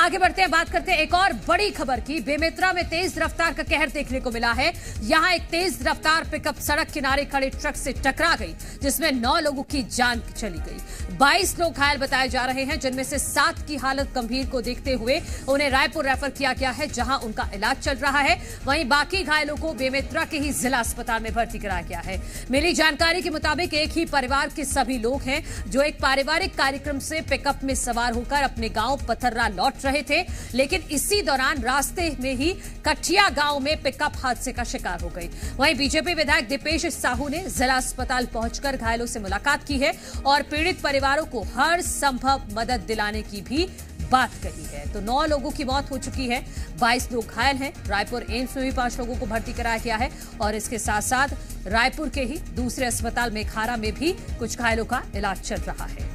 आगे बढ़ते हैं, बात करते हैं एक और बड़ी खबर की। बेमेतरा में तेज रफ्तार का कहर देखने को मिला है। यहां एक तेज रफ्तार पिकअप सड़क किनारे खड़े ट्रक से टकरा गई, जिसमें 9 लोगों की जान चली गई। 22 लोग घायल बताए जा रहे हैं, जिनमें से 7 की हालत गंभीर को देखते हुए उन्हें रायपुर रेफर किया गया है, जहां उनका इलाज चल रहा है। वहीं बाकी घायलों को बेमेतरा के ही जिला अस्पताल में भर्ती कराया गया है। मिली जानकारी के मुताबिक एक ही परिवार के सभी लोग हैं, जो एक पारिवारिक कार्यक्रम से पिकअप में सवार होकर अपने गांव पथर्रा लौट रहे थे, लेकिन इसी दौरान रास्ते में ही कठिया गांव में पिकअप हादसे का शिकार हो गई। वहीं बीजेपी विधायक दीपेश साहू ने जिला अस्पताल पहुंचकर घायलों से मुलाकात की है और पीड़ित परिवारों को हर संभव मदद दिलाने की भी बात कही है। तो 9 लोगों की मौत हो चुकी है, 22 लोग घायल हैं। रायपुर एम्स में भी 5 लोगों को भर्ती कराया गया है और इसके साथ साथ रायपुर के ही दूसरे अस्पताल मेखारा में भी कुछ घायलों का इलाज चल रहा है।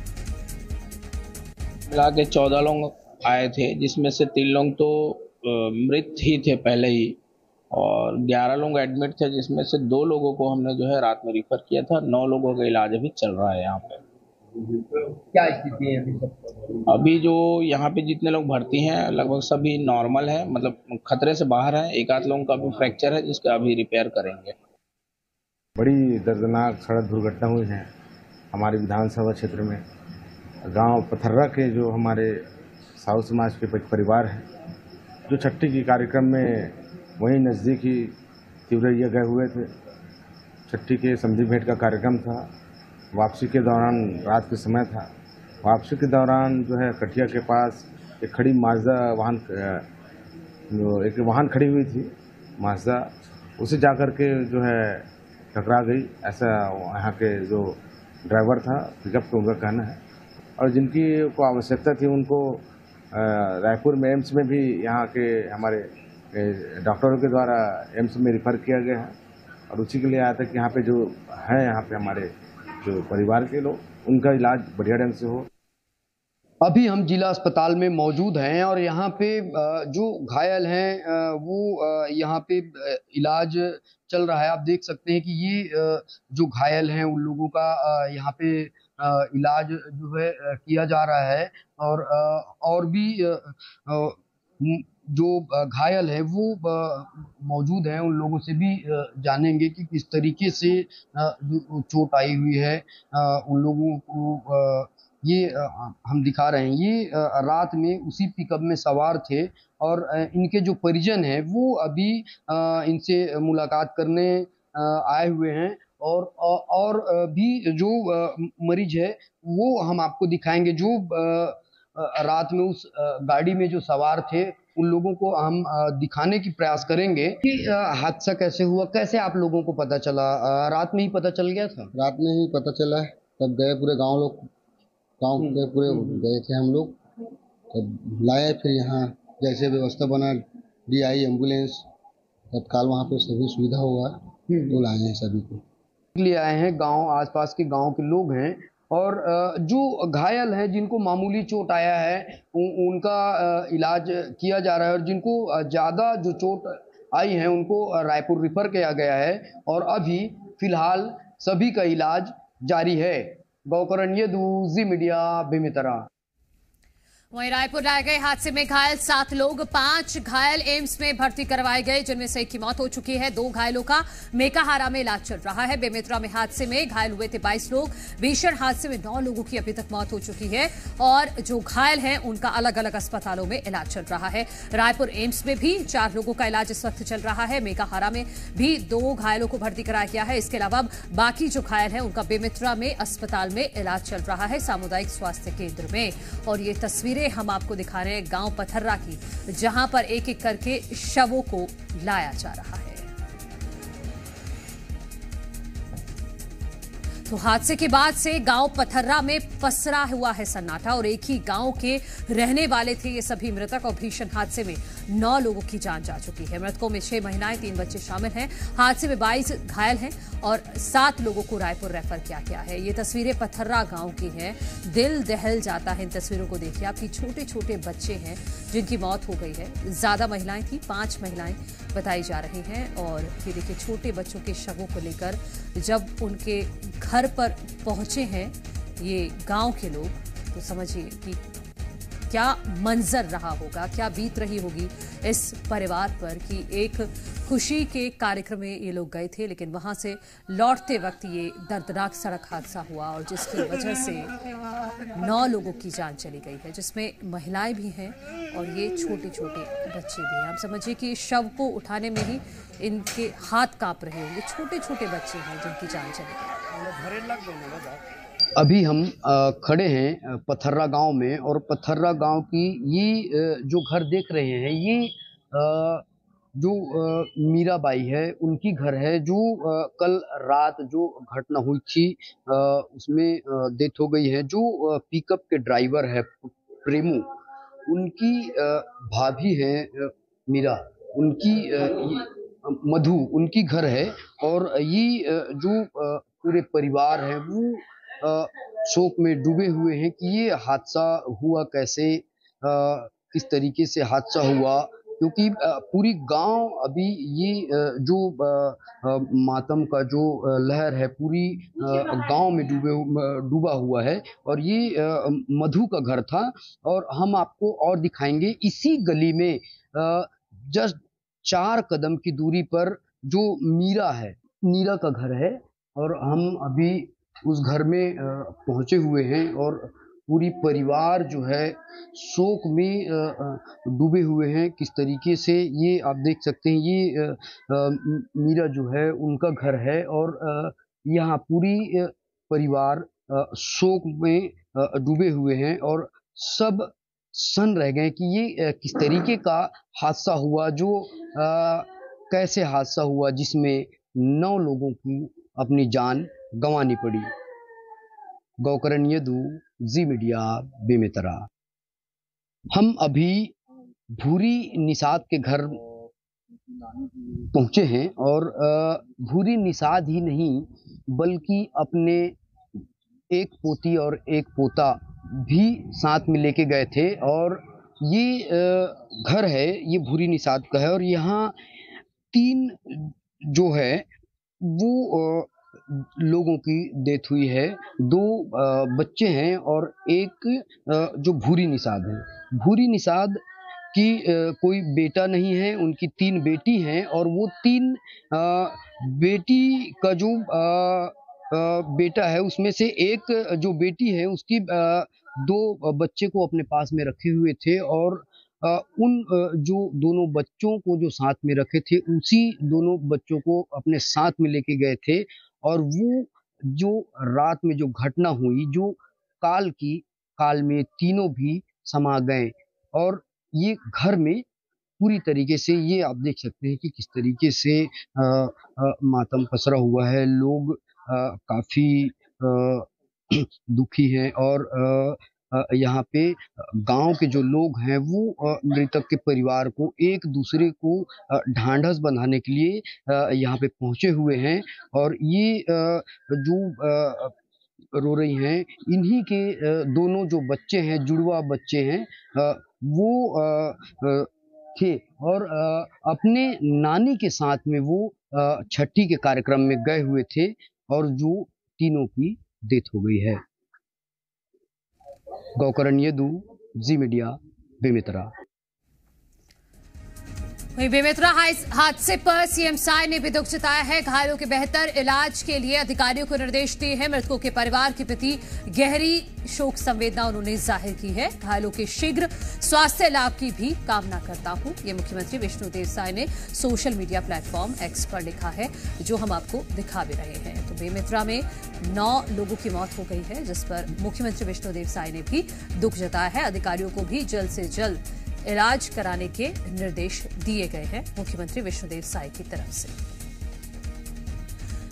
मिला के 14 लोग आए थे, जिसमें से 3 लोग तो मृत ही थे पहले ही और 11 लोग एडमिट थे, जिसमें से 2 लोगों को हमने जो है रात में रिफर किया था। 9 लोगों का इलाज अभी चल रहा है यहाँ पे। क्या स्थिति है अभी जो यहाँ पे जितने लोग भर्ती हैं लगभग सभी नॉर्मल है, मतलब खतरे से बाहर है। 1 आध लोगों का भी फ्रैक्चर है, जिसका अभी रिपेयर करेंगे। बड़ी दर्दनाक सड़क दुर्घटना हुई है हमारे विधानसभा क्षेत्र में। गांव पथर्रा के जो हमारे साहू समाज के परिवार हैं, जो छठी की कार्यक्रम में वहीं नज़दीक ही तिवरैया गए हुए थे। छठी के समधी भेंट का कार्यक्रम था। वापसी के दौरान रात के समय था। वापसी के दौरान जो है कठिया के पास एक खड़ी माजदा वाहन, एक वाहन खड़ी हुई थी माजदा, उसे जाकर के जो है टकरा गई, ऐसा यहाँ के जो ड्राइवर था पिकअप का उनका कहना है। और जिनकी को आवश्यकता थी उनको रायपुर में एम्स में भी यहाँ के हमारे डॉक्टरों के द्वारा एम्स में रिफ़र किया गया है और उसी के लिए आया था कि यहाँ पे जो है, यहाँ पे हमारे जो परिवार के लोग, उनका इलाज बढ़िया ढंग से हो। अभी हम जिला अस्पताल में मौजूद हैं और यहाँ पे जो घायल हैं वो यहाँ पे इलाज चल रहा है। आप देख सकते हैं कि ये जो घायल हैं उन लोगों का यहाँ पे इलाज जो है किया जा रहा है और भी जो घायल है वो मौजूद हैं। उन लोगों से भी जानेंगे कि किस तरीके से चोट आई हुई है उन लोगों को। ये हम दिखा रहे हैं, ये रात में उसी पिकअप में सवार थे और इनके जो परिजन हैं वो अभी इनसे मुलाकात करने आए हुए हैं और भी जो मरीज है वो हम आपको दिखाएंगे। जो रात में उस गाड़ी में जो सवार थे उन लोगों को हम दिखाने की प्रयास करेंगे कि हादसा कैसे हुआ, कैसे आप लोगों को पता चला। रात में ही पता चल गया था? रात में ही पता चला, तब गए पूरे गांव के पूरे गए थे हम लोग, तब लाए। फिर यहाँ जैसे व्यवस्था बना, DI एम्बुलेंस तत्काल वहाँ पे सभी सुविधा हुआ तो लाए हैं सभी को। लिए आए हैं गांव, आसपास के गांव के लोग हैं और जो घायल हैं जिनको मामूली चोट आया है उनका इलाज किया जा रहा है और जिनको ज़्यादा जो चोट आई है उनको रायपुर रिफर किया गया है और अभी फिलहाल सभी का इलाज जारी है। गौकरण यदु, जी मीडिया, बेमेतरा। वहीं रायपुर लाए गए हादसे में घायल 7 लोग, 5 घायल एम्स में भर्ती करवाए गए, जिनमें से 1 की मौत हो चुकी है। 2 घायलों का मेकाहारा में इलाज चल रहा है। बेमेतरा में हादसे में घायल हुए थे 22 लोग। भीषण हादसे में 9 लोगों की अभी तक मौत हो चुकी है और जो घायल हैं उनका अलग अलग अस्पतालों में इलाज चल रहा है। रायपुर एम्स में भी 4 लोगों का इलाज इस वक्त चल रहा है। मेकाहारा में भी 2 घायलों को भर्ती कराया गया है। इसके अलावा बाकी जो घायल हैं उनका बेमेतरा में अस्पताल में इलाज चल रहा है, सामुदायिक स्वास्थ्य केंद्र में। और ये तस्वीरें हम आपको दिखा रहे हैं गांव पथर्रा की, जहां पर एक एक करके शवों को लाया जा रहा है। तो हादसे के बाद से गांव पथर्रा में पसरा हुआ है सन्नाटा और एक ही गांव के रहने वाले थे ये सभी मृतक और भीषण हादसे में 9 लोगों की जान जा चुकी है। मृतकों में 6 महिलाएं, 3 बच्चे शामिल हैं। हादसे में 22 घायल हैं और 7 लोगों को रायपुर रेफर किया गया है। ये तस्वीरें पथर्रा गांव की हैं। दिल दहल जाता है इन तस्वीरों को देखिए। आपकी छोटे छोटे बच्चे हैं जिनकी मौत हो गई है। ज्यादा महिलाएं थी, 5 महिलाएं बताई जा रही हैं और ये देखिए छोटे बच्चों के शवों को लेकर जब उनके घर पर पहुंचे हैं ये गांव के लोग, तो समझिए कि क्या मंजर रहा होगा, क्या बीत रही होगी इस परिवार पर कि एक खुशी के कार्यक्रम में ये लोग गए थे, लेकिन वहां से लौटते वक्त ये दर्दनाक सड़क हादसा हुआ और जिसकी वजह से 9 लोगों की जान चली गई है, जिसमें महिलाएं भी हैं और ये छोटे छोटे बच्चे भी हैं। आप समझिए कि शव को उठाने में ही इनके हाथ कांप रहे होंगे। छोटे छोटे बच्चे हैं जिनकी जान चली गई। अभी हम खड़े हैं पथर्रा गांव में, और पथर्रा गांव की ये जो घर देख रहे हैं, ये जो मीराबाई है उनकी घर है, जो कल रात जो घटना हुई थी उसमें डेथ हो गई है। जो पिकअप के ड्राइवर है प्रेमू, उनकी भाभी है मीरा, उनकी मधु उनकी घर है। और ये जो पूरे परिवार है वो शोक में डूबे हुए हैं कि ये हादसा हुआ कैसे, किस तरीके से हादसा हुआ, क्योंकि पूरी गांव अभी ये जो मातम का जो लहर है पूरी गांव में डूबा हुआ है। और ये मधु का घर था। और हम आपको और दिखाएंगे, इसी गली में जस्ट 4 कदम की दूरी पर जो मीरा का घर है, और हम अभी उस घर में पहुंचे हुए हैं और पूरी परिवार जो है शोक में डूबे हुए हैं। किस तरीके से ये आप देख सकते हैं, ये मीरा जो है उनका घर है और यहाँ पूरी परिवार शोक में डूबे हुए हैं और सब सन रह गए कि ये किस तरीके का हादसा हुआ, जो कैसे हादसा हुआ जिसमें 9 लोगों की अपनी जान गंवानी पड़ी। गौकरण यदु, जी मीडिया, बेमेतरा। हम अभी भूरी निषाद के घर पहुंचे हैं और भूरी निषाद ही नहीं बल्कि अपने एक पोती और एक पोता भी साथ में लेके गए थे। और ये घर है, ये भूरी निषाद का है और यहाँ 3 जो है वो लोगों की डेथ हुई है। 2 बच्चे हैं और एक जो भूरी निषाद है। भूरी निषाद की कोई बेटा नहीं है, उनकी 3 बेटी हैं और वो 3 बेटी का जो बेटा है उसमें से एक जो बेटी है उसकी 2 बच्चे को अपने पास में रखे हुए थे। और उन जो दोनों बच्चों को जो साथ में रखे थे उसी दोनों बच्चों को अपने साथ में लेके गए थे। और वो जो रात में जो घटना हुई, जो काल में तीनों भी समा गए। और ये घर में पूरी तरीके से ये आप देख सकते हैं कि किस तरीके से मातम पसरा हुआ है। लोग काफी दुखी हैं और यहाँ पे गांव के जो लोग हैं वो मृतक के परिवार को एक दूसरे को ढांढस बंधाने के लिए यहाँ पे पहुंचे हुए हैं। और ये जो रो रही हैं, इन्हीं के दोनों जो बच्चे हैं, जुड़वा बच्चे हैं, वो थे और अपने नानी के साथ में वो छठी के कार्यक्रम में गए हुए थे और जो तीनों की डेथ हो गई है। गौकरण यदु, जी मीडिया, बेमेतरा। वहीं बेमेतरा हादसे पर सीएम साय ने भी दुख जताया है। घायलों के बेहतर इलाज के लिए अधिकारियों को निर्देश दिए हैं। मृतकों के परिवार के प्रति गहरी शोक संवेदना उन्होंने जाहिर की है। घायलों के शीघ्र स्वास्थ्य लाभ की भी कामना करता हूं, ये मुख्यमंत्री विष्णुदेव साय ने सोशल मीडिया प्लेटफॉर्म एक्स पर लिखा है, जो हम आपको दिखा भी रहे हैं। तो बेमेतरा में 9 लोगों की मौत हो गई है, जिस पर मुख्यमंत्री विष्णुदेव साय ने भी दुख जताया है। अधिकारियों को भी जल्द से जल्द इलाज कराने के निर्देश दिए गए हैं मुख्यमंत्री विष्णुदेव साय की तरफ से।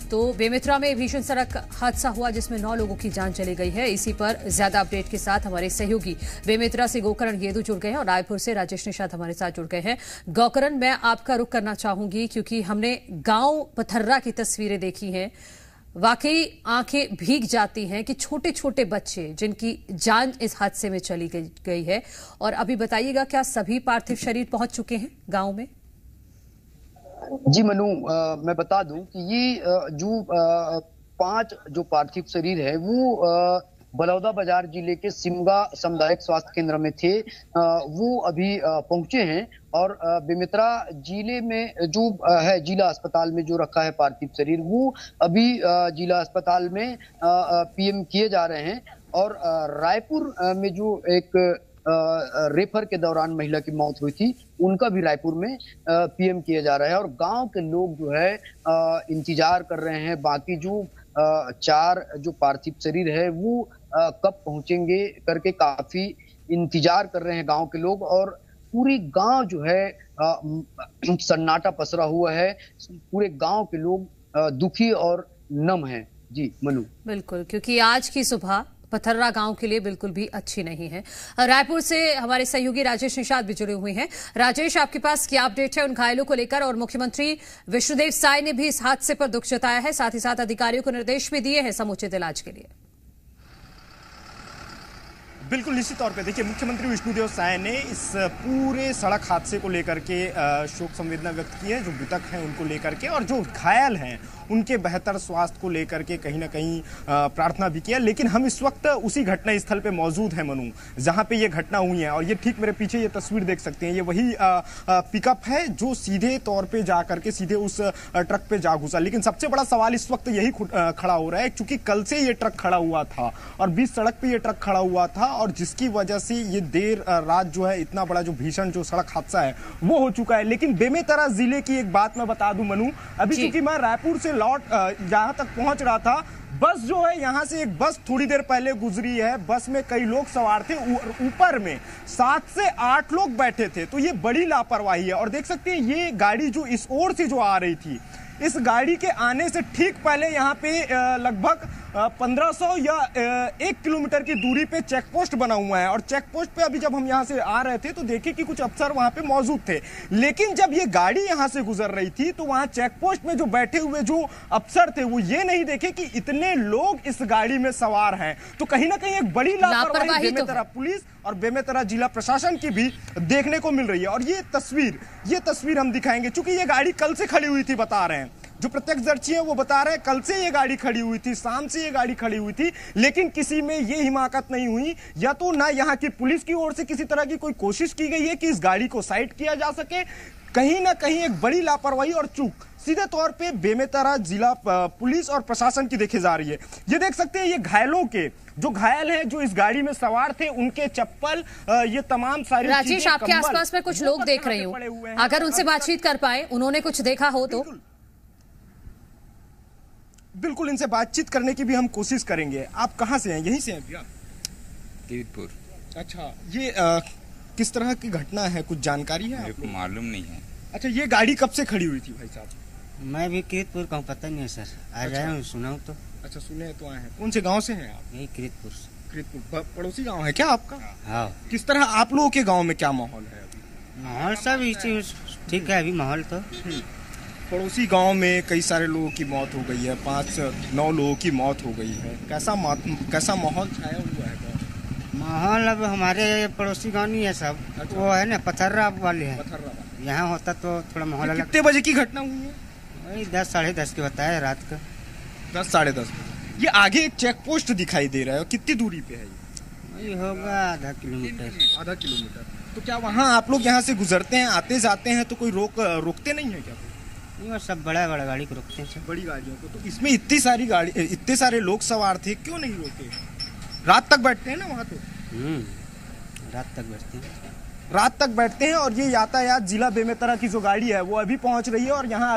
तो बेमेतरा में भीषण सड़क हादसा हुआ जिसमें 9 लोगों की जान चली गई है। इसी पर ज्यादा अपडेट के साथ हमारे सहयोगी बेमेतरा से गौकरण येदू जुड़ गए हैं और रायपुर से राजेश निषाद हमारे साथ जुड़ गए हैं। गौकरण, मैं आपका रुख करना चाहूंगी क्योंकि हमने गांव पथर्रा की तस्वीरें देखी हैं। वाकई आंखें भीग जाती हैं कि छोटे छोटे बच्चे जिनकी जान इस हादसे में चली गई है। और अभी बताइएगा, क्या सभी पार्थिव शरीर पहुंच चुके हैं गांव में? जी मनु, मैं बता दूं कि ये जो 5 जो पार्थिव शरीर है वो बलौदाबाजार जिले के सिमगा सामुदायिक स्वास्थ्य केंद्र में थे, वो अभी पहुंचे हैं और बेमेतरा जिले में जो है जिला अस्पताल में जो रखा है पार्थिव शरीर, वो अभी जिला अस्पताल में पीएम किए जा रहे हैं। और रायपुर में जो एक रेफर के दौरान महिला की मौत हुई थी, उनका भी रायपुर में पीएम किया जा रहा है। और गांव के लोग जो है इंतजार कर रहे हैं, बाकी जो 4 जो पार्थिव शरीर है वो कब पहुंचेंगे करके काफी इंतजार कर रहे हैं गांव के लोग। और पूरी गांव जो है सन्नाटा पसरा हुआ है, पूरे गांव के लोग दुखी और नम हैं। जी मनु। बिल्कुल, क्योंकि आज की सुबह पथर्रा गांव के लिए बिल्कुल भी अच्छी नहीं है। रायपुर से हमारे सहयोगी राजेश निषाद भी जुड़े हुए हैं। राजेश, आपके पास क्या अपडेट है उन घायलों को लेकर? और मुख्यमंत्री विष्णुदेव साय ने भी इस हादसे पर दुख जताया है, साथ ही साथ अधिकारियों को निर्देश भी दिए हैं समुचित इलाज के लिए। बिल्कुल निश्चित तौर पे देखिए, मुख्यमंत्री विष्णुदेव साय ने इस पूरे सड़क हादसे को लेकर के शोक संवेदना व्यक्त की है, जो मृतक हैं उनको लेकर के, और जो घायल हैं उनके बेहतर स्वास्थ्य को लेकर के कहीं ना कहीं प्रार्थना भी किया। लेकिन हम इस वक्त उसी घटना स्थल पे मौजूद हैं मनु, जहां पे ये घटना हुई है। और ये ठीक मेरे पीछे ये तस्वीर देख सकते हैं, ये वही पिकअप है जो सीधे तौर पे जा करके सीधे उस ट्रक पे जा घुसा। लेकिन सबसे बड़ा सवाल इस वक्त यही खड़ा हो रहा है, क्योंकि कल से ये ट्रक खड़ा हुआ था और बीच सड़क पे ये ट्रक खड़ा हुआ था, और जिसकी वजह से ये देर रात जो है इतना बड़ा जो भीषण जो सड़क हादसा है वो हो चुका है। लेकिन बेमेतरा जिले की एक बात मैं बता दूं मनु, अभी चूंकि मैं रायपुर से लौट यहां तक पहुंच रहा था, बस जो है यहां से एक बस थोड़ी देर पहले गुजरी है, बस में कई लोग सवार थे, ऊपर में 7 से 8 लोग बैठे थे। तो ये बड़ी लापरवाही है। और देख सकते हैं ये गाड़ी जो इस ओर से जो आ रही थी, इस गाड़ी के आने से ठीक पहले यहाँ पे लगभग 1500 या 1 किलोमीटर की दूरी पे चेक पोस्ट बना हुआ है। और चेक पोस्ट पे अभी जब हम यहाँ से आ रहे थे तो देखे कि कुछ अफसर वहाँ पे मौजूद थे। लेकिन जब ये गाड़ी यहाँ से गुजर रही थी तो वहाँ चेक पोस्ट में जो बैठे हुए जो अफसर थे वो ये नहीं देखे कि इतने लोग इस गाड़ी में सवार हैं। तो कहीं ना कहीं एक बड़ी लापरवाही बेमेतरा पुलिस और बेमेतरा जिला प्रशासन की भी देखने को मिल रही है। और ये तस्वीर हम दिखाएंगे, चूंकि ये गाड़ी कल से खड़ी हुई थी, बता रहे हैं जो प्रत्यक्षदर्शी है वो बता रहे हैं कल से ये गाड़ी खड़ी हुई थी, शाम से ये गाड़ी खड़ी हुई थी। लेकिन किसी में ये हिमाकत नहीं हुई, या तो ना यहाँ की पुलिस की ओर से किसी तरह की कोई कोशिश की गई है कि इस गाड़ी को साइड किया जा सके। कहीं ना कहीं एक बड़ी लापरवाही और चूक सीधे तौर पे बेमेतरा जिला पुलिस और प्रशासन की देखी जा रही है। ये देख सकते हैं ये घायलों के जो घायल हैं, जो इस गाड़ी में सवार थे, उनके चप्पल, ये तमाम सारी चीजें, राजेश, आपके आसपास में कुछ लोग देख रहे हो, अगर उनसे बातचीत कर पाए, उन्होंने कुछ देखा हो तो बिल्कुल इनसे बातचीत करने की भी हम कोशिश करेंगे। आप कहाँ से हैं? यहीं से हैं भैया? कीरतपुर। अच्छा, ये किस तरह की घटना है, कुछ जानकारी है? आपको मालूम नहीं है। अच्छा, ये गाड़ी कब से खड़ी हुई थी भाई साहब? मैं भी कीरतपुर का हूँ, पता नहीं है सर, आज आया हूँ, सुना हूँ तो। अच्छा, सुने तो आए हैं। कौन से गांव से हैं आप? यही कीरतपुर से। कीरतपुर पड़ोसी गांव है क्या आपका? हाँ। किस तरह आप लोगों के गांव में क्या माहौल है अभी? माहौल सब इसी ठीक है अभी माहौल तो। पड़ोसी गांव में कई सारे लोगों की मौत हो गई है, 5-9 लोगों की मौत हो गई है। कैसा माहौल छाया हुआ है? माहौल अब हमारे पड़ोसी गांव नहीं है सब। अच्छा। वो है ना पथर्रा वाले हैं, यहाँ होता तो थोड़ा माहौल अलग। कितने बजे की घटना हुई है? वही 10 साढ़े 10 के बताया रात का। 10 साढ़े 10। ये आगे एक चेक पोस्ट दिखाई दे रहा है, कितनी दूरी पे है ये? ये होगा आधा किलोमीटर। आधा किलोमीटर। तो क्या वहाँ आप लोग यहाँ से गुजरते हैं, आते जाते हैं, तो कोई रोकते नहीं है क्या? नहीं, सब बड़ा गाड़ी को रोकते हैं, सब बड़ी गाड़ियों को। तो इसमें इतने सारे लोग सवार थे, क्यों नहीं रोके? रात तक बैठते हैं ना वहाँ तो? रात तक बैठते हैं। रात तक बैठते हैं। और ये यातायात जिला बेमेतरा की जो गाड़ी है वो अभी पहुंच रही है, और यहाँ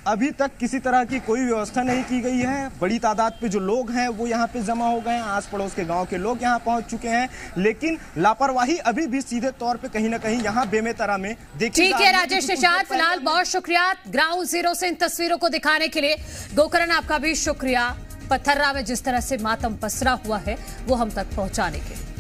अभी तक किसी तरह की कोई व्यवस्था नहीं की गई है। बड़ी तादाद पे जो लोग हैं वो यहाँ पे जमा हो गए हैं, आस पड़ोस के गांव के लोग यहाँ पहुंच चुके हैं। लेकिन लापरवाही अभी भी सीधे तौर पे कहीं ना कहीं यहाँ बेमेतरा में देखी। ठीक है राजेश निषाद, फिलहाल बहुत शुक्रिया ग्राउंड जीरो से इन तस्वीरों को दिखाने के लिए। गोकरण, आपका भी शुक्रिया पथर्रा में जिस तरह से मातम पसरा हुआ है वो हम तक पहुंचाने के लिए।